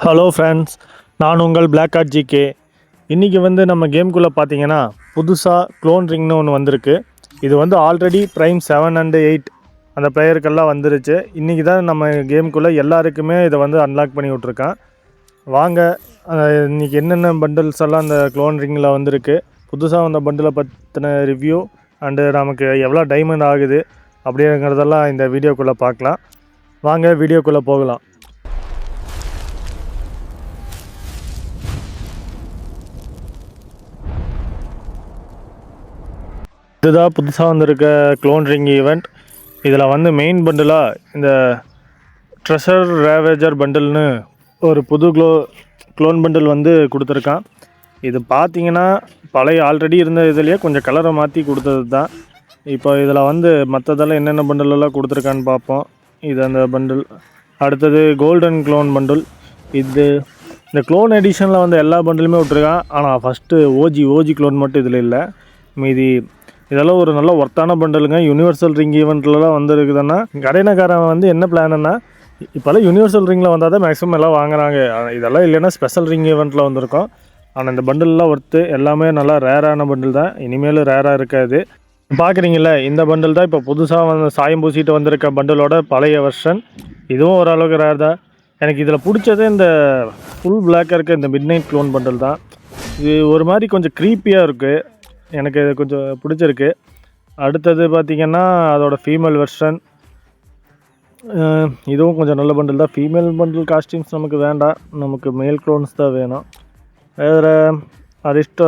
Hello friends, நான் உங்கள் black card GK. இன்றைக்கி நம்ம கேம்குள்ளே பார்த்தீங்கன்னா புதுசாக க்ளோன் ரிங்னு ஒன்று வந்திருக்கு. இது ஆல்ரெடி ப்ரைம் 7 அண்ட் 8 அந்த பிளேயருக்கெல்லாம் வந்துருச்சு. இன்றைக்கி தான் நம்ம கேம்குள்ளே எல்லாருக்குமே இதை அன்லாக் பண்ணி விட்ருக்கேன். வாங்க, இன்றைக்கி என்னென்ன பண்டில்ஸ் எல்லாம் அந்த க்ளோன் ரிங்கில் வந்திருக்கு, புதுசாக வந்த பண்டிலை பற்றின ரிவ்யூ அண்டு நமக்கு எவ்வளோ டைமண்ட் ஆகுது அப்படிங்கிறதெல்லாம் இந்த வீடியோக்குள்ளே பார்க்கலாம். வாங்க வீடியோக்குள்ளே போகலாம். இதுதான் புதுசாக வந்திருக்க க்ளோன் ரிங் ஈவெண்ட். இதில் மெயின் பண்டிலாக இந்த ட்ரெஷர் ரேவேஜர் பண்டில்னு ஒரு புது க்ளோன் பண்டில் கொடுத்துருக்கான். இது பார்த்தீங்கன்னா பழைய ஆல்ரெடி இருந்த இதுலேயே கொஞ்சம் கலரை மாற்றி கொடுத்தது தான். இப்போ இதில் மற்றதெல்லாம் என்னென்ன பண்டிலெல்லாம் கொடுத்துருக்கான்னு பார்ப்போம். இது அந்த பண்டில். அடுத்தது கோல்டன் க்ளோன் பண்டில். இந்த க்ளோன் எடிஷனில் எல்லா பண்டிலுமே விட்ருக்கான். ஆனால் ஃபஸ்ட்டு ஓஜி க்ளோன் மட்டும் இதில் இல்லை. மீதி இதெல்லாம் ஒரு நல்ல ஒர்த்தான பண்டலுங்க. யூனிவர்சல் ரிங் ஈவெண்ட்லலாம் வந்துருக்குதுன்னா கடைனக்காரன் என்ன பிளான்னா, இப்போல்லாம் யூனிவர்சல் ரிங்கில் வந்தால் தான் மேக்ஸிமம் எல்லாம் வாங்குறாங்க. இதெல்லாம் இல்லைன்னா ஸ்பெஷல் ரிங் ஈவெண்ட்டில் வந்திருக்கோம். ஆனால் இந்த பண்டில்லாம் ஒர்த்து, எல்லாமே நல்லா ரேரான பண்டில் தான். இனிமேல் ரேராக இருக்காது. பார்க்குறீங்களே, இந்த பண்டில் தான் இப்போ புதுசாக சாயம் பூசிட்டு வந்திருக்க பண்டிலோட பழைய வெர்ஷன். இதுவும் ஓரளவுக்கு ரேர் தான். எனக்கு இதில் பிடிச்சது இந்த ஃபுல் பிளாக்காக இருக்க இந்த மிட் நைட் க்ளோன் பண்டில் தான். இது ஒரு மாதிரி கொஞ்சம் க்ரீப்பியாக இருக்குது. எனக்கு இது கொஞ்சம் பிடிச்சிருக்கு. அடுத்தது பார்த்திங்கன்னா அதோட ஃபீமேல் வெர்ஷன். இதுவும் கொஞ்சம் நல்ல பண்டில் தான். ஃபீமேல் பண்டில் காஸ்டியூம்ஸ் நமக்கு வேண்டாம், நமக்கு மேல் க்ளோன்ஸ் தான் வேணும். வேறு அரிஸ்டோ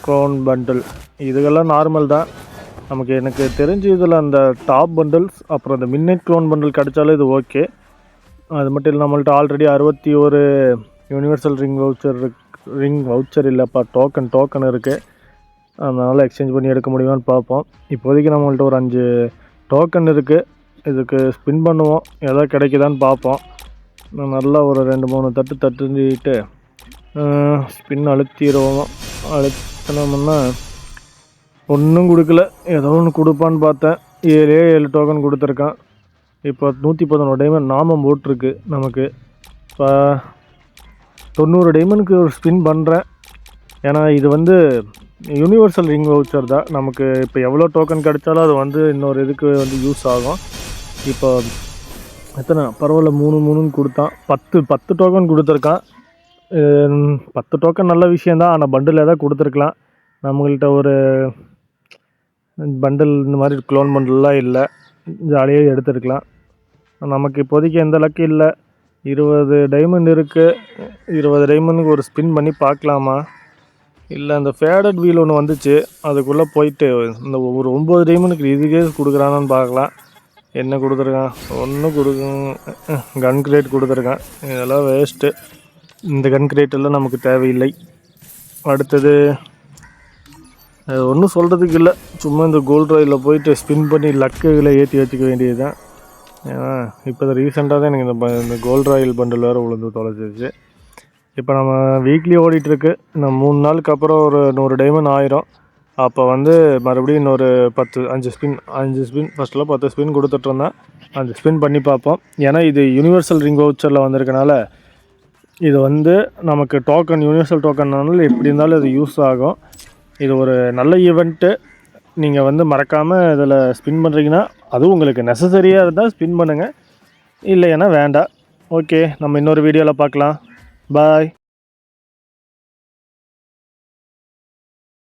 க்ளோன் பண்டில், இதுக்கெல்லாம் நார்மல் தான் நமக்கு. எனக்கு தெரிஞ்சு இதில் அந்த டாப் பண்டில்ஸ் அப்புறம் இந்த மிட் நைட் க்ளோன் பண்டில் கிடச்சாலும் இது ஓகே. அது மட்டும் இல்லை, நம்மள்ட்ட ஆல்ரெடி 61 யூனிவர்சல் ரிங் வவுச்சர் இல்லைப்பா, டோக்கன் இருக்குது. அதனால் எக்ஸ்சேஞ்ச் பண்ணி எடுக்க முடியுமான்னு பார்ப்போம். இப்போதைக்கு நம்மள்ட்ட ஒரு 5 டோக்கன் இருக்குது. இதுக்கு ஸ்பின் பண்ணுவோம், எதாவது கிடைக்குதான்னு பார்ப்போம். நல்லா ஒரு 2-3 தட்டுட்டு ஸ்பின் அழுத்திடுவோம். அழுத்தினோம்னா ஒன்றும் கொடுக்கல. ஏதோ ஒன்று கொடுப்பான்னு பார்த்தேன். 7 டோக்கன் கொடுத்துருக்கான். இப்போ 111 டைமண்ட் நாமம் போட்டிருக்கு நமக்கு. இப்போ 90 டைமண்டுக்கு ஒரு ஸ்பின் பண்ணுறேன். ஏன்னா இது யூனிவர்சல் ரிங் வவுச்சர் தான். நமக்கு இப்போ எவ்வளோ டோக்கன் கிடைச்சாலும் அது இன்னொரு இதுக்கு யூஸ் ஆகும். இப்போ எத்தனை பரவாயில்ல, 3 கொடுத்தான். 10 டோக்கன் கொடுத்துருக்கான். 10 டோக்கன் நல்ல விஷயந்தான். ஆனால் பண்டில் ஏதாவது கொடுத்துருக்கலாம். நம்மள்கிட்ட ஒரு பண்டில் இந்த மாதிரி க்ளோன் பண்டில்லாம் இல்லை, ஜாலியாக எடுத்துருக்கலாம். நமக்கு இப்போதைக்கு எந்த லக்கு இல்லை. 20 டைமண்ட் இருக்குது. 20 டைமண்டுக்கு ஒரு ஸ்பின் பண்ணி பார்க்கலாமா? இல்லை, அந்த ஃபேடட் வீல் ஒன்று வந்துச்சு, அதுக்குள்ளே போயிட்டு இந்த ஒரு 9 டைமண்டுக்கு இதுக்கே கொடுக்குறானான்னு பார்க்கலாம். என்ன கொடுத்துருக்கான்? கன் கிரேட் கொடுத்துருக்கான். இதெல்லாம் வேஸ்ட்டு. இந்த கன் கிரேட்டெல்லாம் நமக்கு தேவையில்லை. அடுத்தது ஒன்றும் சொல்கிறதுக்கு இல்லை, சும்மா இந்த கோல்ட் ராயில் போயிட்டு ஸ்பின் பண்ணி லக்குகளை ஏற்றி வச்சுக்க வேண்டியது தான். ஏன்னா இப்போ ரீசெண்டாக தான் எனக்கு இந்த கோல்ட் ராயில் பண்டில் வேறு விழுந்து தொலைச்சிச்சு. இப்போ நம்ம வீக்லி ஓடிட்டுருக்கு. இன்னும் 3 நாளுக்கு அப்புறம் ஒரு 100 டைமண்ட் ஆயிரும். அப்போ மறுபடியும் இன்னொரு 5 ஸ்பின் ஃபஸ்ட்டில் 10 ஸ்பின் கொடுத்துட்ருந்தேன். 5 ஸ்பின் பண்ணி பார்ப்போம். ஏன்னா இது யூனிவர்சல் ரிங் வவுச்சரில் வந்திருக்கனால இது நமக்கு டோக்கன், யூனிவர்சல் டோக்கன்னால எப்படி இருந்தாலும் இது யூஸ் ஆகும். இது ஒரு நல்ல ஈவெண்ட்டு. நீங்கள் மறக்காமல் இதில் ஸ்பின் பண்ணுறீங்கன்னா, அதுவும் உங்களுக்கு நெசசரியாக இருந்தால் ஸ்பின் பண்ணுங்கள், இல்லைன்னா வேண்டாம். ஓகே, நம்ம இன்னொரு வீடியோவில் பார்க்கலாம். பாய்.